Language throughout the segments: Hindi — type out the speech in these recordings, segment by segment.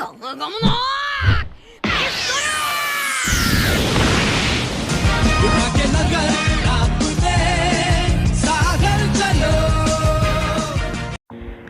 ゴムゴムのピストル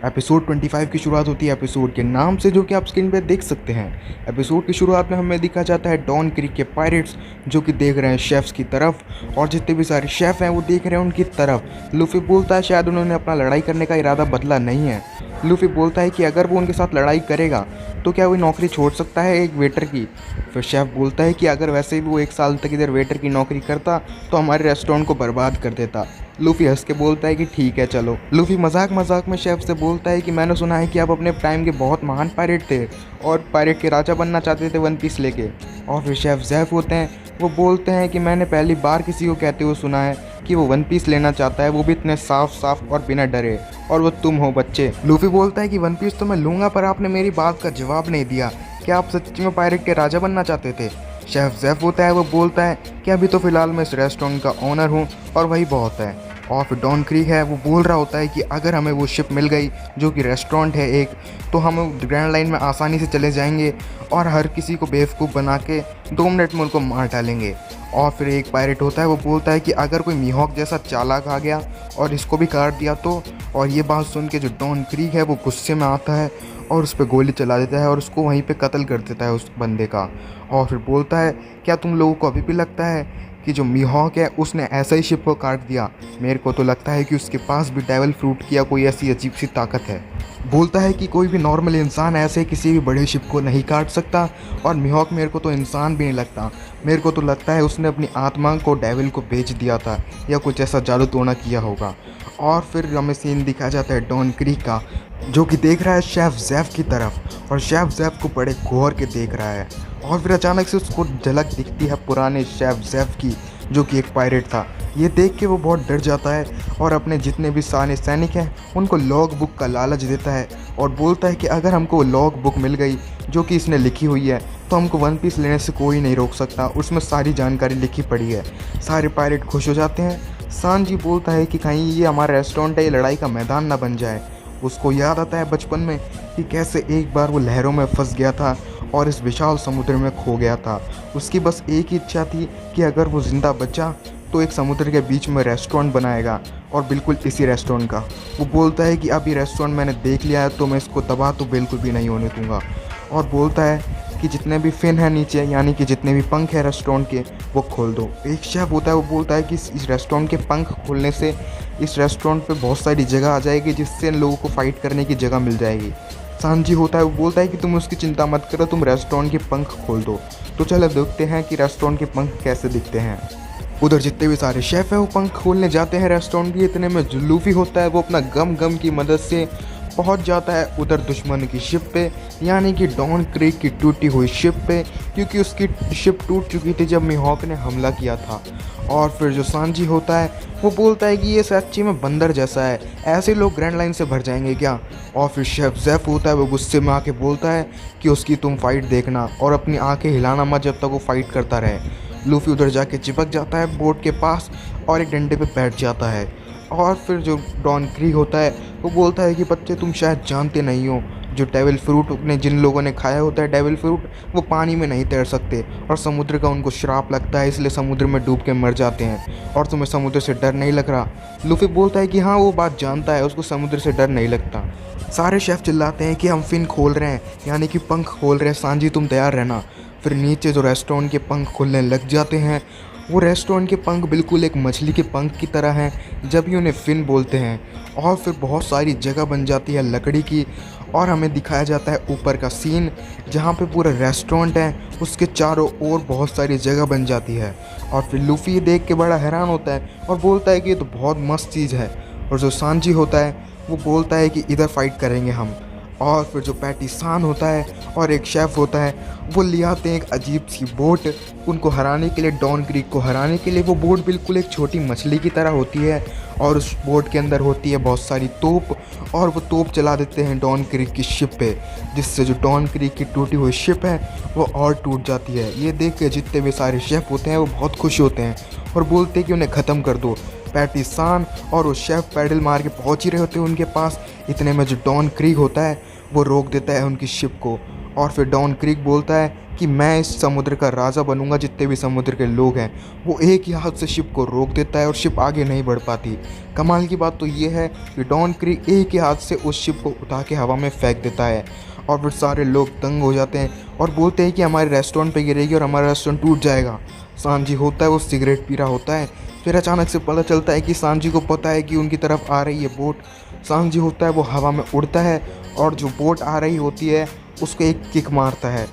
एपिसोड 25 की शुरुआत होती है एपिसोड के नाम से, जो कि आप स्क्रीन पे देख सकते हैं। एपिसोड की शुरुआत में हमें दिखा जाता है डॉन क्रीक के पायरेट्स जो कि देख रहे हैं शेफ्स की तरफ, और जितने भी सारे शेफ हैं वो देख रहे हैं उनकी तरफ। लूफी बोलता है शायद उन्होंने अपना लड़ाई करने का इरादा बदला नहीं है। लूफी बोलता है कि अगर वो उनके साथ लड़ाई करेगा तो क्या वो नौकरी छोड़ सकता है एक वेटर की। फिर शेफ बोलता है कि अगर वैसे भी वो 1 साल तक इधर वेटर की नौकरी करता तो हमारे रेस्टोरेंट को बर्बाद कर देता। लूफी हंस के बोलता है कि ठीक है चलो। लूफी मजाक मजाक में शेफ से बोलता है कि मैंने सुना है कि आप अपने टाइम के बहुत महान पायरेट थे और पायरेट के राजा बनना चाहते थे वन पीस लेके। और फिर शेफ जैफ होते हैं, वो बोलते हैं कि मैंने पहली बार किसी को कहते हुए सुना है कि वो वन पीस लेना चाहता है, वो भी इतने साफ साफ और बिना डरे, और वो तुम हो बच्चे। लूफी बोलता है कि वन पीस तो मैं लूँगा, पर आपने मेरी बात का जवाब नहीं दिया। क्या आप सच्ची में पायरेट के राजा बनना चाहते थे? शेफ जैफ होता है, वो बोलता है कि अभी तो फ़िलहाल मैं इस रेस्टोरेंट का ओनर हूँ और वही बहुत है। और फिर डॉन क्रीक है, वो बोल रहा होता है कि अगर हमें वो शिप मिल गई जो कि रेस्टोरेंट है एक, तो हम ग्रैंड लाइन में आसानी से चले जाएंगे और हर किसी को बेवकूफ़ बना के 2 मिनट में उनको मार डालेंगे। और फिर एक पायरेट होता है, वो बोलता है कि अगर कोई मीहॉक जैसा चालाक आ गया और इसको भी काट दिया तो। और ये बात सुन के जो डॉन क्रीक है वो गुस्से में आता है और उस पर गोली चला देता है और उसको वहीं पे कत्ल कर देता है उस बंदे का। और फिर बोलता है क्या तुम लोगों को अभी भी लगता है कि जो मीहॉक है उसने ऐसा ही शिप को काट दिया? मेरे को तो लगता है कि उसके पास भी डेविल फ्रूट की या कोई ऐसी अजीब सी ताकत है। बोलता है कि कोई भी नॉर्मल इंसान ऐसे किसी भी बड़े शिप को नहीं काट सकता, और मीहॉक मेरे को तो इंसान भी नहीं लगता। मेरे को तो लगता है उसने अपनी आत्मा को डेविल को बेच दिया था या कुछ ऐसा जादू टोना किया होगा। और फिर हमें सीन दिखा जाता है डॉन क्रीक का, जो कि देख रहा है शेफ जैफ की तरफ, और शेफ जैफ को बड़े गौर के देख रहा है। और फिर अचानक से उसको झलक दिखती है पुराने शेफ जैफ की, जो कि एक पायरेट था। ये देख के वो बहुत डर जाता है और अपने जितने भी सारे सैनिक हैं उनको लॉग बुक का लालच देता है और बोलता है कि अगर हमको वो लॉग बुक मिल गई जो कि इसने लिखी हुई है तो हमको वन पीस लेने से कोई नहीं रोक सकता, उसमें सारी जानकारी लिखी पड़ी है। सारे पायरेट खुश हो जाते हैं। सांजी बोलता है कि कहीं ये हमारा रेस्टोरेंट है, ये लड़ाई का मैदान ना बन जाए। उसको याद आता है बचपन में कि कैसे एक बार वो लहरों में फंस गया था और इस विशाल समुद्र में खो गया था। उसकी बस एक ही इच्छा थी कि अगर वो ज़िंदा बचा तो एक समुद्र के बीच में रेस्टोरेंट बनाएगा, और बिल्कुल इसी रेस्टोरेंट का। वो बोलता है कि अब ये रेस्टोरेंट मैंने देख लिया है तो मैं इसको तबाह तो बिल्कुल भी नहीं होने दूंगा। और बोलता है कि जितने भी फिन हैं नीचे, यानी कि जितने भी पंख हैं रेस्टोरेंट के, वो खोल दो। एक शेफ होता है, वो बोलता है कि इस रेस्टोरेंट के पंख खोलने से इस रेस्टोरेंट पे बहुत सारी जगह आ जाएगी, जिससे इन लोगों को फाइट करने की जगह मिल जाएगी। सांजी होता है, वो बोलता है कि तुम उसकी चिंता मत करो, तुम रेस्टोरेंट के पंख खोल दो। तो चलो देखते हैं कि रेस्टोरेंट के पंख कैसे दिखते हैं। उधर जितने भी सारे शेफ हैं वो पंख खोलने जाते हैं रेस्टोरेंट के। इतने में जो लूफी होता है वो अपना गम की मदद से पहुंच जाता है उधर दुश्मन की शिप पे, यानी कि डॉन क्रीक की टूटी हुई शिप पे, क्योंकि उसकी शिप टूट चुकी थी जब मीहॉक ने हमला किया था। और फिर जो सांजी होता है वो बोलता है कि ये सच्ची में बंदर जैसा है, ऐसे लोग ग्रैंड लाइन से भर जाएंगे क्या? और फिर शेफ जैफ होता है, वो गुस्से में आके बोलता है कि उसकी तुम फाइट देखना और अपनी आंखें हिलाना मत जब तक वो फाइट करता रहे। लूफी उधर जाके चिपक जाता है बोट के पास और एक डंडे पे बैठ जाता है। और फिर जो डॉन क्रीक होता है वो बोलता है कि बच्चे तुम शायद जानते नहीं हो, जो डेविल फ्रूट ने जिन लोगों ने खाया होता है डेविल फ्रूट, वो पानी में नहीं तैर सकते और समुद्र का उनको श्राप लगता है, इसलिए समुद्र में डूब के मर जाते हैं। और तुम्हें समुद्र से डर नहीं लग रहा? लूफी बोलता है कि हाँ वो बात जानता है, उसको समुद्र से डर नहीं लगता। सारे शेफ चिल्लाते हैं कि हम फिन खोल रहे हैं, यानी कि पंख खोल रहे हैं, सांजी तुम तैयार रहना। फिर नीचे जो रेस्टोरेंट के पंख खुलने लग जाते हैं। वो रेस्टोरेंट के पंख बिल्कुल एक मछली के पंख की तरह हैं जब भी उन्हें फिन बोलते हैं। और फिर बहुत सारी जगह बन जाती है लकड़ी की, और हमें दिखाया जाता है ऊपर का सीन जहाँ पे पूरा रेस्टोरेंट है, उसके चारों ओर बहुत सारी जगह बन जाती है। और फिर लूफी देख के बड़ा हैरान होता है और बोलता है कि ये तो बहुत मस्त चीज़ है। और जो सांजी होता है वो बोलता है कि इधर फाइट करेंगे हम। और फिर जो पैटी सान होता है और एक शेफ़ होता है वो ले आते हैं एक अजीब सी बोट उनको हराने के लिए, डॉन क्रीक को हराने के लिए। वो बोट बिल्कुल एक छोटी मछली की तरह होती है और उस बोट के अंदर होती है बहुत सारी तोप, और वो तोप चला देते हैं डॉन क्रीक की शिप पे, जिससे जो डॉन क्रीक की टूटी हुई शिप है वो और टूट जाती है। ये देख के जितने भी सारे शेफ़ होते हैं वो बहुत खुश होते हैं और बोलते हैं कि उन्हें ख़त्म कर दो। पैटी सान और वो शेफ़ पैडल मार के पहुंच ही रहे होते हैं उनके पास। इतने में जो डॉन क्रीक होता है वो रोक देता है उनकी शिप को और फिर डॉन क्रीक बोलता है कि मैं इस समुद्र का राजा बनूंगा, जितने भी समुद्र के लोग हैं। वो एक ही हाथ से शिप को रोक देता है और शिप आगे नहीं बढ़ पाती। कमाल की बात तो ये है कि डॉन क्रीक एक ही हाथ से उस शिप को उठा के हवा में फेंक देता है और फिर सारे लोग दंग हो जाते हैं और बोलते हैं कि हमारे रेस्टोरेंट पे गिरेगी और हमारा रेस्टोरेंट टूट जाएगा। सांजी होता है वो सिगरेट पी रहा होता है। फिर अचानक से पता चलता है कि सांजी को पता है कि उनकी तरफ आ रही है बोट। सांजी होता है वो हवा में उड़ता है और जो बोट आ रही होती है उसको एक किक मारता है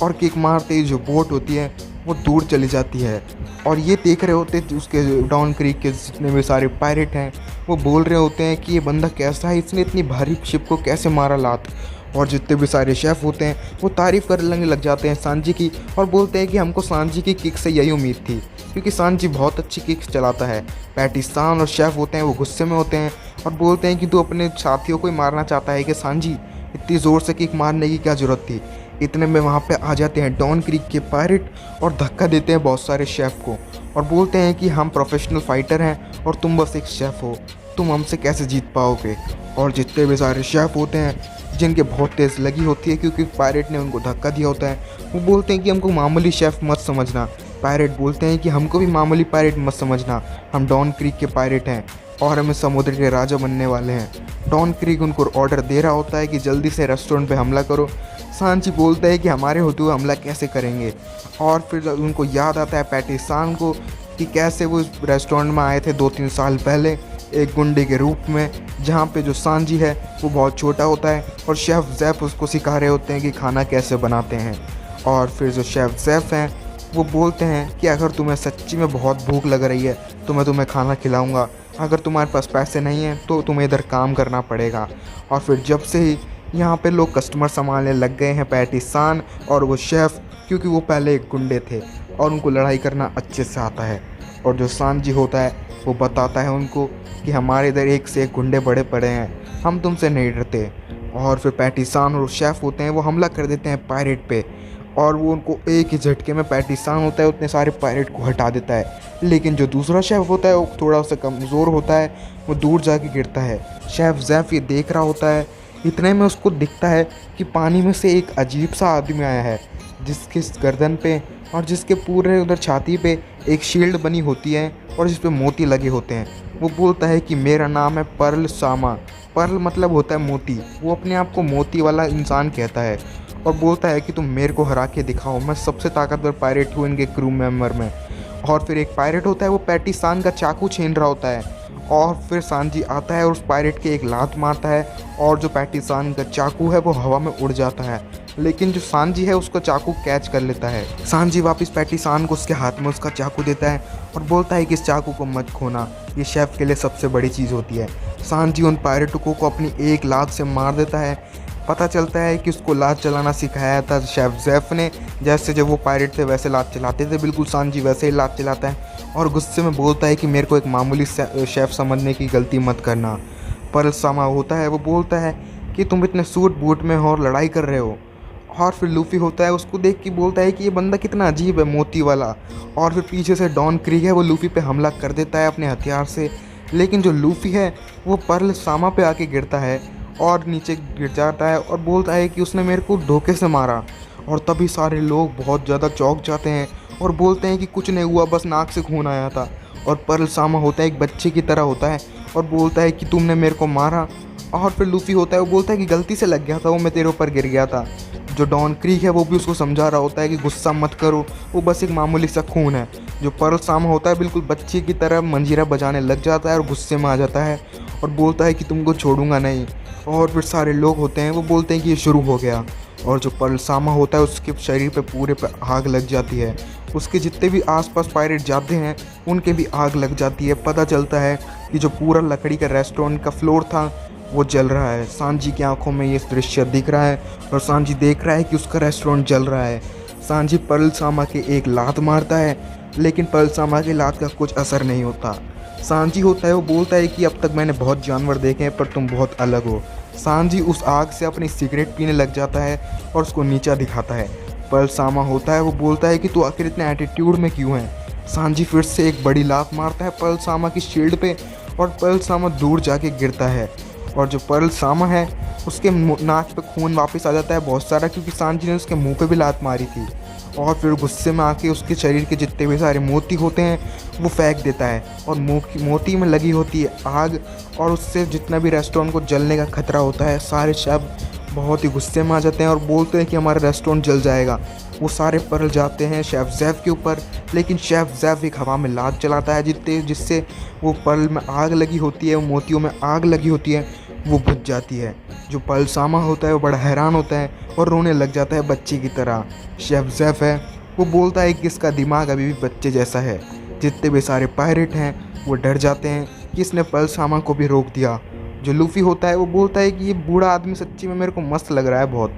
और किक मारते ही जो बोट होती है वो दूर चली जाती है। और ये देख रहे होते उसके डॉन क्रीक के जितने भी सारे पायरेट हैं वो बोल रहे होते हैं कि ये बंदा कैसा है, इसने इतनी भारी शिप को कैसे मारा लात। और जितने भी सारे शेफ़ होते हैं वो तारीफ़ करने लग जाते हैं सांजी की और बोलते हैं कि हमको सांजी की किक से यही उम्मीद थी, क्योंकि सांजी बहुत अच्छी किक चलाता है। पैटी सान और शेफ़ होते हैं वो गुस्से में होते हैं और बोलते हैं कि तू अपने साथियों को ही मारना चाहता है कि सांजी, इतनी ज़ोर से किक मारने की क्या ज़रूरत थी। इतने में वहाँ पे आ जाते हैं डॉन क्रीक के पायरेट और धक्का देते हैं बहुत सारे शेफ़ को और बोलते हैं कि हम प्रोफेशनल फाइटर हैं और तुम बस एक शेफ़ हो, तुम हमसे कैसे जीत पाओगे। और जितने भी सारे शेफ़ होते हैं जिनके बहुत तेज़ लगी होती है क्योंकि पायरेट ने उनको धक्का दिया होता है, वो बोलते हैं कि हमको मामूली शेफ़ मत समझना। पायरेट बोलते हैं कि हमको भी मामूली पायरेट मत समझना, हम डॉन क्रीक के पायरेट हैं और हम इस समुद्र के राजा बनने वाले हैं। डॉन क्रीक उनको ऑर्डर दे रहा होता है कि जल्दी से रेस्टोरेंट पे हमला करो। सांची बोलता है कि हमारे होते हुए हमला कैसे करेंगे। और फिर उनको याद आता है पैटी सान को कि कैसे वो इस रेस्टोरेंट में आए थे 2-3 साल पहले एक गुंडे के रूप में, जहाँ पे जो सांजी है वो बहुत छोटा होता है और शेफ़ ज़ैफ उसको सिखा रहे होते हैं कि खाना कैसे बनाते हैं। और फिर जो शेफ़ ज़ैफ हैं वो बोलते हैं कि अगर तुम्हें सच्ची में बहुत भूख लग रही है तो मैं तुम्हें खाना खिलाऊंगा, अगर तुम्हारे पास पैसे नहीं हैं तो तुम्हें इधर काम करना पड़ेगा। और फिर जब से ही यहाँ पे लोग कस्टमर संभालने लग गए हैं पैटी सान और वो शेफ़, क्योंकि वो पहले एक गुंडे थे और उनको लड़ाई करना अच्छे से आता है। और जो सांजी होता है वो बताता है उनको कि हमारे इधर एक से एक गुंडे बड़े पड़े हैं, हम तुमसे नहीं डरते। और फिर पैटी सान और शेफ़ होते हैं वो हमला कर देते हैं पायरेट पे और वो उनको एक ही झटके में पैटी सान होता है उतने सारे पायरेट को हटा देता है। लेकिन जो दूसरा शेफ़ होता है वो थोड़ा सा कमज़ोर होता है, वो दूर जाके गिरता है। शेफ़ ज़ैफ ये देख रहा होता है, इतने में उसको दिखता है कि पानी में से एक अजीब सा आदमी आया है जिसके गर्दन पे और जिसके पूरे उधर छाती पे एक शील्ड बनी होती है और जिस पे मोती लगे होते हैं। वो बोलता है कि मेरा नाम है पर्ल सामा। पर्ल मतलब होता है मोती, वो अपने आप को मोती वाला इंसान कहता है और बोलता है कि तुम मेरे को हरा के दिखाओ, मैं सबसे ताकतवर पायरेट हूँ इनके क्रू मेंबर में। और फिर एक पायरेट होता है वो पैटी सान का चाकू छीन रहा होता है और फिर सांजी आता है और उस पायरेट के एक लात मारता है और जो पैटी सान का चाकू है वो हवा में उड़ जाता है, लेकिन जो सांजी है उसको चाकू कैच कर लेता है। सांजी वापस पैटी सान को उसके हाथ में उसका चाकू देता है और बोलता है कि इस चाकू को मत खोना, ये शेफ़ के लिए सबसे बड़ी चीज़ होती है। सांजी उन पायरेटों को अपनी एक लात से मार देता है। पता चलता है कि उसको लात चलाना सिखाया था शेफ़ ज़ैफ ने, जैसे जब वो पायरेट थे वैसे लात चलाते थे, बिल्कुल सांजी वैसे ही लात चलाता है और गुस्से में बोलता है कि मेरे को एक मामूली शेफ़ समझने की गलती मत करना। पर्ल सामा होता है वो बोलता है कि तुम इतने सूट बूट में हो और लड़ाई कर रहे हो। और फिर लूफ़ी होता है उसको देख के बोलता है कि ये बंदा कितना अजीब है, मोती वाला। और फिर पीछे से डॉन क्रीक है वो लूफ़ी पे हमला कर देता है अपने हथियार से, लेकिन जो लूफ़ी है वो पर्ल सामा पे आके गिरता है और नीचे गिर जाता है और बोलता है कि उसने मेरे को धोखे से मारा। और तभी सारे लोग बहुत ज़्यादा चौंक जाते हैं और बोलते हैं कि कुछ नहीं हुआ, बस नाक से खून आया था। और पर्ल सामा होता है एक बच्चे की तरह होता है और बोलता है कि तुमने मेरे को मारा। और फिर लूफ़ी होता है वो बोलता है कि गलती से लग गया था, वो मैं तेरे ऊपर गिर गया था। जो डॉन क्रीक है वो भी उसको समझा रहा होता है कि गुस्सा मत करो, वो बस एक मामूली सा खून है। जो पर्ल सामा होता है बिल्कुल बच्चे की तरह मंजीरा बजाने लग जाता है और गुस्से में आ जाता है और बोलता है कि तुमको छोड़ूंगा नहीं। और फिर सारे लोग होते हैं वो बोलते हैं कि ये शुरू हो गया। और जो पर्ल सामा होता है उसके शरीर पे पूरे पे आग लग जाती है, उसके जितने भी आसपास पायरेट जाते हैं उनके भी आग लग जाती है। पता चलता है कि जो पूरा लकड़ी का रेस्टोरेंट का फ्लोर था वो जल रहा है। सांजी की आंखों में ये दृश्य दिख रहा है और सांजी देख रहा है कि उसका रेस्टोरेंट जल रहा है। सांजी पर्ल सामा के एक लात मारता है, लेकिन पर्ल सामा की लात का कुछ असर नहीं होता। सांजी होता है वो बोलता है कि अब तक मैंने बहुत जानवर देखे हैं पर तुम बहुत अलग हो। सांजी उस आग से अपनी सिगरेट पीने लग जाता है और उसको नीचा दिखाता है। पर्ल सामा होता है वो बोलता है कि तू आखिर इतने एटीट्यूड में क्यों है। सांजी फिर से एक बड़ी लात मारता है पर्ल सामा की शील्ड पे और पर्ल सामा दूर जाके गिरता है। और जो पर्ल सामा है उसके नाक पे खून वापस आ जाता है बहुत सारा, क्योंकि सांजी ने उसके मुंह पे भी लात मारी थी। और फिर गुस्से में आके उसके शरीर के जितने भी सारे मोती होते हैं वो फेंक देता है, और मोती में लगी होती है आग, और उससे जितना भी रेस्टोरेंट को जलने का खतरा होता है सारे शेफ बहुत ही गुस्से में आ जाते हैं और बोलते हैं कि हमारा रेस्टोरेंट जल जाएगा। वो सारे पर्ल जाते हैं शेफ़ ज़ैफ के ऊपर, लेकिन शेफ़ ज़ैफ एक हवा में लात चलाता है जिससे वो पर्ल में आग लगी होती है, वो मोतियों में आग लगी होती है, वो बुझ जाती है। जो पर्ल सामा होता है वो बड़ा हैरान होता है और रोने लग जाता है बच्चे की तरह। शेफ़ ज़ैफ है वो बोलता है कि इसका दिमाग अभी भी बच्चे जैसा है। जितने भी सारे पायरेट हैं वो डर जाते हैं कि इसने पर्ल सामा को भी रोक दिया। जो लूफ़ी होता है वो बोलता है कि ये बूढ़ा आदमी सच्ची में मेरे को मस्त लग रहा है बहुत।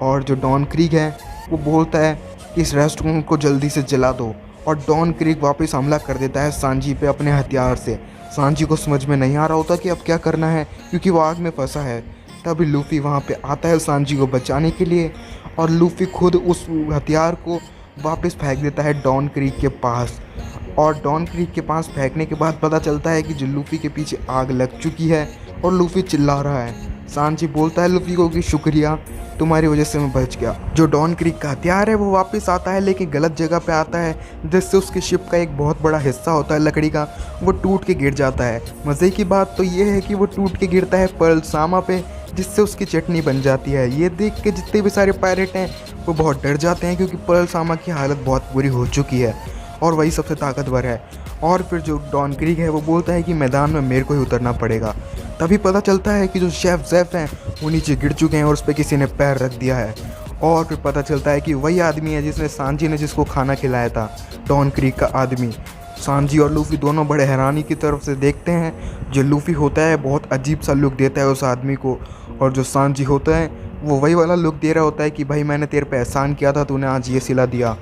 और जो डॉन क्रीक है वो बोलता है कि इस रेस्टोरेंट को जल्दी से जला दो, और डॉन क्रीक वापस हमला कर देता है सांजी पे अपने हथियार से। सांजी को समझ में नहीं आ रहा होता कि अब क्या करना है, क्योंकि वो आग में फंसा है। तभी लूफ़ी वहाँ पे आता है सांजी को बचाने के लिए, और लूफ़ी खुद उस हथियार को वापस फेंक देता है डॉन क्रीक के पास। और डॉन क्रीक के पास फेंकने के बाद पता चलता है कि जो लूफ़ी के पीछे आग लग चुकी है और लूफ़ी चिल्ला रहा है। सांजी बोलता है लूफ़ी को कि शुक्रिया, तुम्हारी वजह से मैं बच गया। जो डॉन क्रीक का हथियार है वो वापस आता है, लेकिन गलत जगह पे आता है, जिससे उसके शिप का एक बहुत बड़ा हिस्सा होता है लकड़ी का, वो टूट के गिर जाता है। मज़े की बात तो ये है कि वो टूट के गिरता है पर्ल सामा पे, जिससे उसकी चटनी बन जाती है। ये देख के जितने भी सारे पायरेट हैं वो बहुत डर जाते हैं, क्योंकि पर्ल सामा की हालत बहुत बुरी हो चुकी है और वही सबसे ताकतवर है। और फिर जो डॉन क्रीक है वो बोलता है कि मैदान में मेरे को ही उतरना पड़ेगा। तभी पता चलता है कि जो शेफ़ ज़ैफ हैं वो नीचे गिर चुके हैं और उस पर किसी ने पैर रख दिया है। और फिर पता चलता है कि वही आदमी है जिसने सांजी ने जिसको खाना खिलाया था, डॉन क्रीक का आदमी। सांजी और लूफ़ी दोनों बड़े हैरानी की तरफ से देखते हैं। जो लूफ़ी होता है बहुत अजीब सा लुक देता है उस आदमी को, और जो सांजी होता है वो वही वाला लुक दे रहा होता है कि भाई मैंने तेरे पे एहसान किया था, तूने आज ये सिला दिया।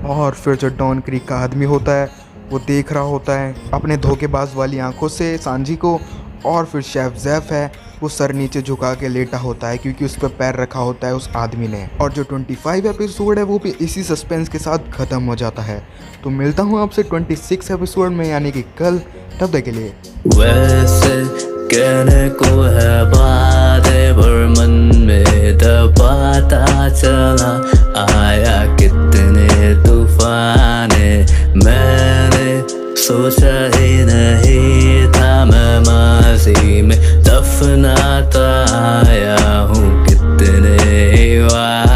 और फिर जो डॉन क्रीक का आदमी होता है वो देख रहा होता है अपने धोखेबाज वाली आंखों से सांजी को। और फिर शेफ़ ज़ैफ है वो सर नीचे झुका के लेटा होता है, क्योंकि उस पर पैर रखा होता है उस आदमी ने। और जो 25 एपिसोड है वो भी इसी सस्पेंस के साथ ख़त्म हो जाता है। तो मिलता हूँ आपसे 26 एपिसोड में, यानी कि कल। तब तक के लिए वैसे कहने को है बातें पर मन में दबाता चला आया कितने तूफाने, मैंने सोचा ही नहीं था मैं माजी में दफनाता आया हूँ कितने बार।